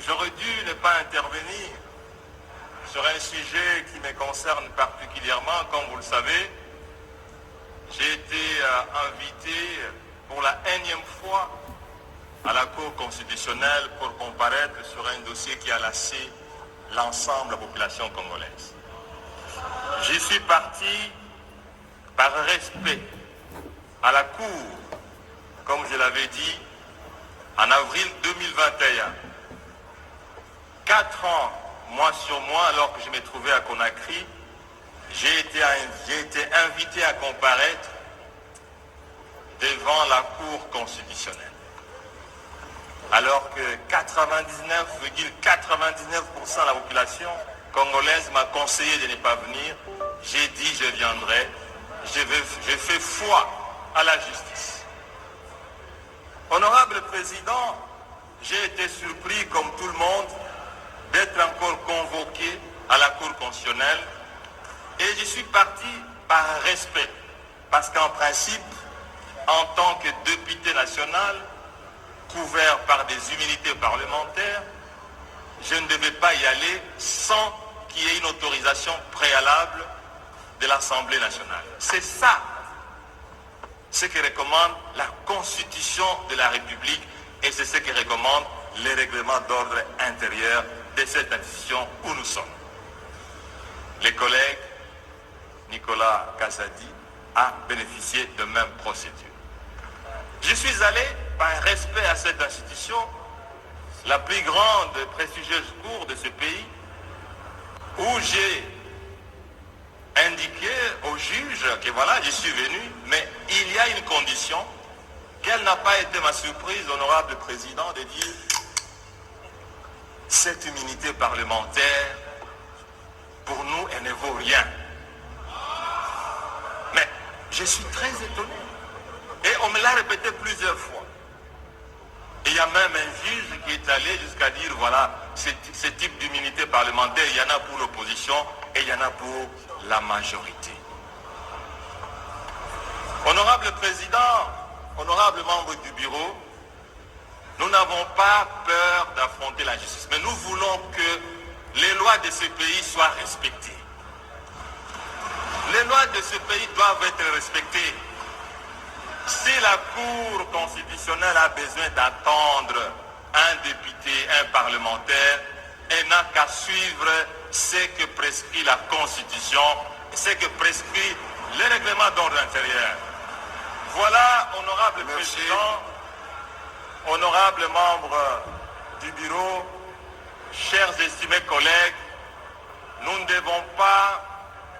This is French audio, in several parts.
j'aurais dû ne pas intervenir sur un sujet qui me concerne particulièrement. Comme vous le savez, j'ai été invité pour la énième fois à la Cour constitutionnelle pour comparaître sur un dossier qui a lassé l'ensemble de la population congolaise. J'y suis parti par respect à la Cour, comme je l'avais dit, en avril 2021. 4 ans, mois sur mois, alors que je me trouvais à Conakry, j'ai été invité à comparaître devant la Cour constitutionnelle. Alors que 99,99% de la population congolaise m'a conseillé de ne pas venir, j'ai dit je viendrai, je fais foi à la justice. Honorable Président, j'ai été surpris comme tout le monde d'être encore convoqué à la Cour constitutionnelle et je suis parti par respect parce qu'en principe, en tant que député national, couvert par des immunités parlementaires, je ne devais pas y aller sans qu'il y ait une autorisation préalable de l'Assemblée nationale. C'est ça ce que recommande la Constitution de la République et c'est ce que recommande les règlements d'ordre intérieur de cette institution où nous sommes. Les collègues, Nicolas Kazadi a bénéficié de même procédure. Je suis allé par respect à cette institution, la plus grande et prestigieuse cour de ce pays, où j'ai indiqué au juge que voilà, je suis venu, mais il y a une condition, quelle n'a pas été ma surprise, honorable président, de dire cette immunité parlementaire, pour nous, elle ne vaut rien. Mais je suis très étonné. Et on me l'a répété plusieurs fois. Et il y a même un juge qui est allé jusqu'à dire, voilà, ce type d'immunité parlementaire, il y en a pour l'opposition et il y en a pour la majorité. Honorable Président, honorable membre du bureau, nous n'avons pas peur d'affronter la justice, mais nous voulons que les lois de ce pays soient respectées. Les lois de ce pays doivent être respectées. Si la Cour constitutionnelle a besoin d'attendre un député, un parlementaire, elle n'a qu'à suivre ce que prescrit la Constitution, ce que prescrit le règlement d'ordre intérieur. Voilà, honorable Président, honorables membres du bureau, chers estimés collègues, nous ne devons pas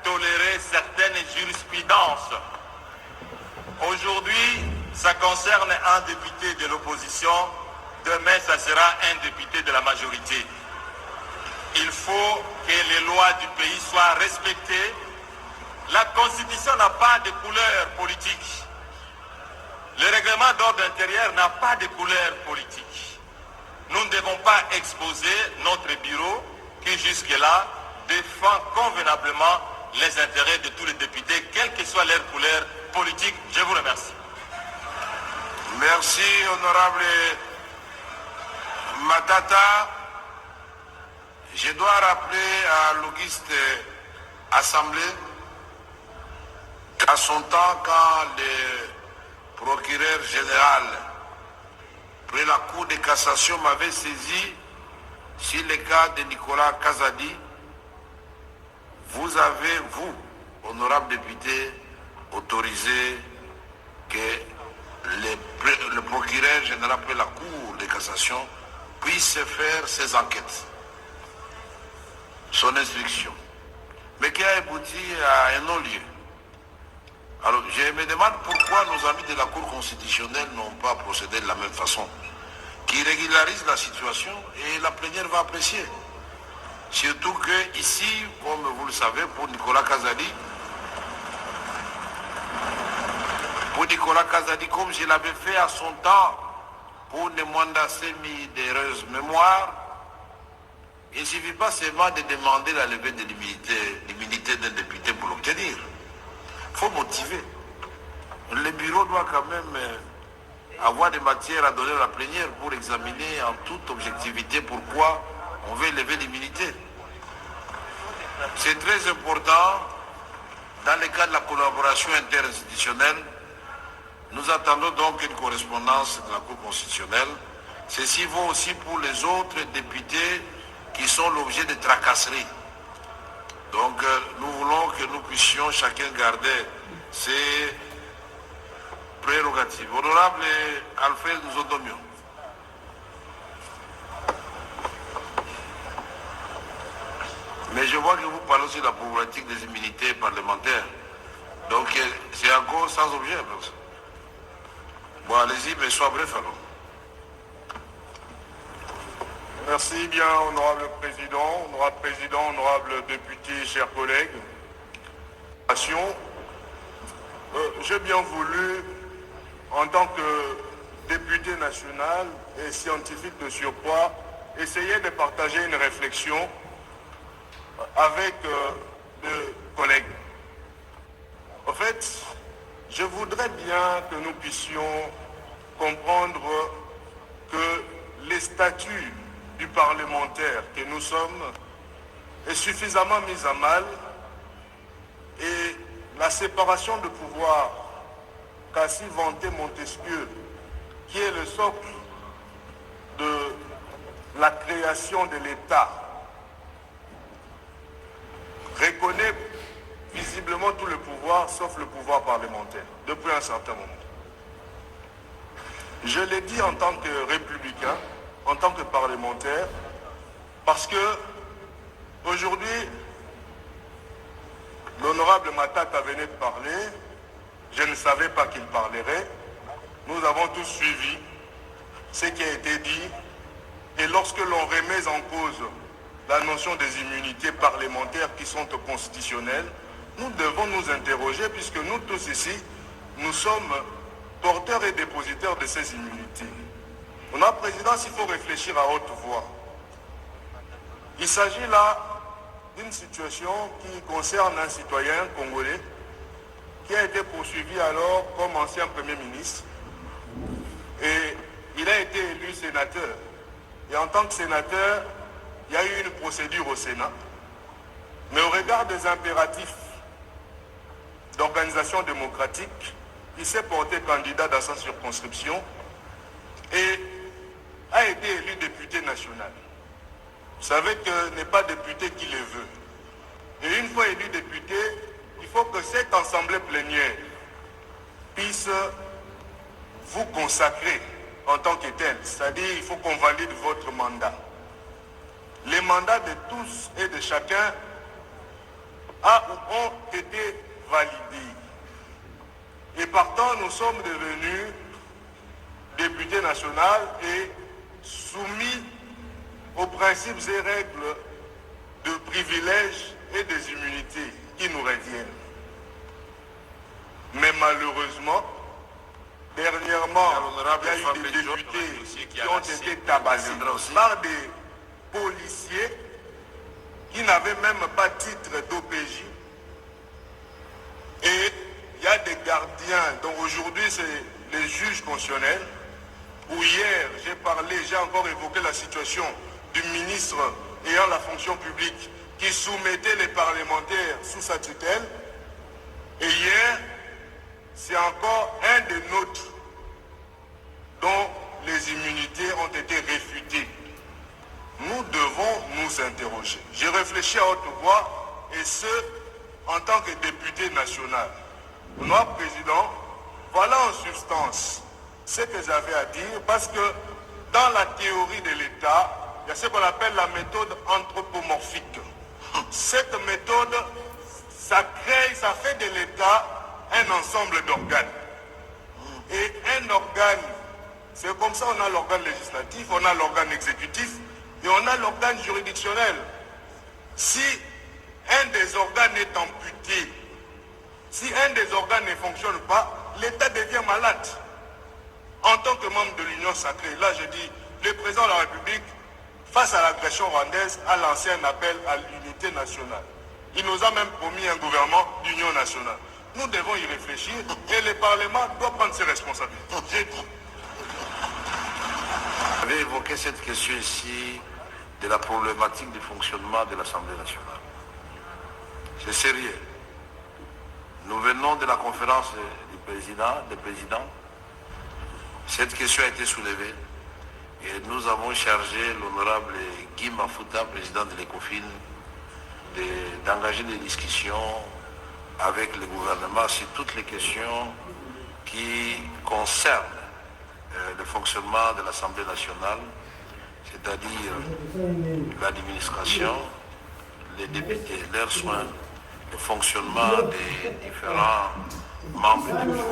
tolérer certaines jurisprudences. Aujourd'hui, ça concerne un député de l'opposition, demain, ça sera un député de la majorité. Il faut que les lois du pays soient respectées. La Constitution n'a pas de couleur politique. Le règlement d'ordre intérieur n'a pas de couleur politique. Nous ne devons pas exposer notre bureau qui jusque-là défend convenablement les intérêts de tous les députés, quelle que soit leur couleur politique. Je vous remercie. Merci, honorable Matata. Je dois rappeler à l'Auguste Assemblée qu'à son temps, quand le procureur général près la Cour de cassation m'avait saisi sur le cas de Nicolas Kazadi, vous avez, vous, honorable député, autorisé que le procureur général près la Cour de cassation puisse faire ses enquêtes, son instruction, mais qui a abouti à un non-lieu. Alors, je me demande pourquoi nos amis de la Cour constitutionnelle n'ont pas procédé de la même façon, qui régularise la situation et la plénière va apprécier. Surtout que ici, comme vous le savez, pour Nicolas Kazadi, comme je l'avais fait à son temps, pour Nemwanda Semi d'heureuse mémoire, il ne suffit pas seulement de demander la levée de l'immunité d'un député pour l'obtenir. Il faut motiver. Le bureau doit quand même avoir des matières à donner à la plénière pour examiner en toute objectivité pourquoi on veut lever l'immunité. C'est très important, dans le cas de la collaboration interinstitutionnelle, nous attendons donc une correspondance de la Cour constitutionnelle. Ceci vaut aussi pour les autres députés qui sont l'objet de tracasseries. Donc nous voulons que nous puissions chacun garder ses prérogatives. Honorable Alfred Nzodomio. Mais je vois que vous parlez aussi de la problématique des immunités parlementaires. Donc c'est encore sans objet. Bon, allez-y, mais sois bref alors. Merci bien, honorable président, honorable député, chers collègues. J'ai bien voulu, en tant que député national et scientifique de surcroît, essayer de partager une réflexion avec des collègues. En fait, je voudrais bien que nous puissions comprendre que les statuts du parlementaire que nous sommes est suffisamment mis à mal et la séparation de pouvoir qu'a si vanté Montesquieu, qui est le socle de la création de l'État, reconnaît visiblement tout le pouvoir sauf le pouvoir parlementaire depuis un certain moment. Je l'ai dit en tant que républicain, en tant que parlementaire, parce que aujourd'hui, l'honorable Matata venait de parler, je ne savais pas qu'il parlerait, nous avons tous suivi ce qui a été dit, et lorsque l'on remet en cause la notion des immunités parlementaires qui sont constitutionnelles, nous devons nous interroger, puisque nous tous ici, nous sommes porteurs et dépositaires de ces immunités. Honorable Président, il faut réfléchir à haute voix. Il s'agit là d'une situation qui concerne un citoyen congolais qui a été poursuivi alors comme ancien Premier ministre et il a été élu sénateur. Et en tant que sénateur, il y a eu une procédure au Sénat. Mais au regard des impératifs d'organisation démocratique, il s'est porté candidat dans sa circonscription et a été élu député national. Vous savez que n'est pas député qui le veut. Et une fois élu député, il faut que cette assemblée plénière puisse vous consacrer en tant que tel. C'est-à-dire qu'il faut qu'on valide votre mandat. Les mandats de tous et de chacun ont été validés. Et partant, nous sommes devenus députés nationaux et soumis aux principes et règles de privilèges et des immunités qui nous reviennent. Mais malheureusement, dernièrement, il y a eu des députés qui ont été tabassés par des policiers qui n'avaient même pas titre d'OPJ. Et il y a des gardiens, donc aujourd'hui c'est les juges constitutionnels, où hier j'ai encore évoqué la situation du ministre ayant la fonction publique qui soumettait les parlementaires sous sa tutelle. Et hier, c'est encore un des nôtres dont les immunités ont été réfutées. Nous devons nous interroger. J'ai réfléchi à haute voix et ce, en tant que député national. Honorable Président, voilà en substance ce que j'avais à dire parce que dans la théorie de l'État, il y a ce qu'on appelle la méthode anthropomorphique. Cette méthode, ça fait de l'État un ensemble d'organes. Et un organe, c'est comme ça, on a l'organe législatif, on a l'organe exécutif et on a l'organe juridictionnel. Si un des organes est amputé, si un des organes ne fonctionne pas, l'État devient malade. En tant que membre de l'Union sacrée, là je dis, le président de la République, face à l'agression rwandaise, a lancé un appel à l'unité nationale. Il nous a même promis un gouvernement d'union nationale. Nous devons y réfléchir et le Parlement doit prendre ses responsabilités. J'ai dit. avez évoqué cette question ici de la problématique du fonctionnement de l'Assemblée nationale. C'est sérieux. Nous venons de la conférence des présidents. Cette question a été soulevée et nous avons chargé l'honorable Guy Mafuta, président de l'ECOFIN, d'engager des discussions avec le gouvernement sur toutes les questions qui concernent le fonctionnement de l'Assemblée nationale, c'est-à-dire l'administration, les députés, leurs soins, le fonctionnement des différents membres du bureau.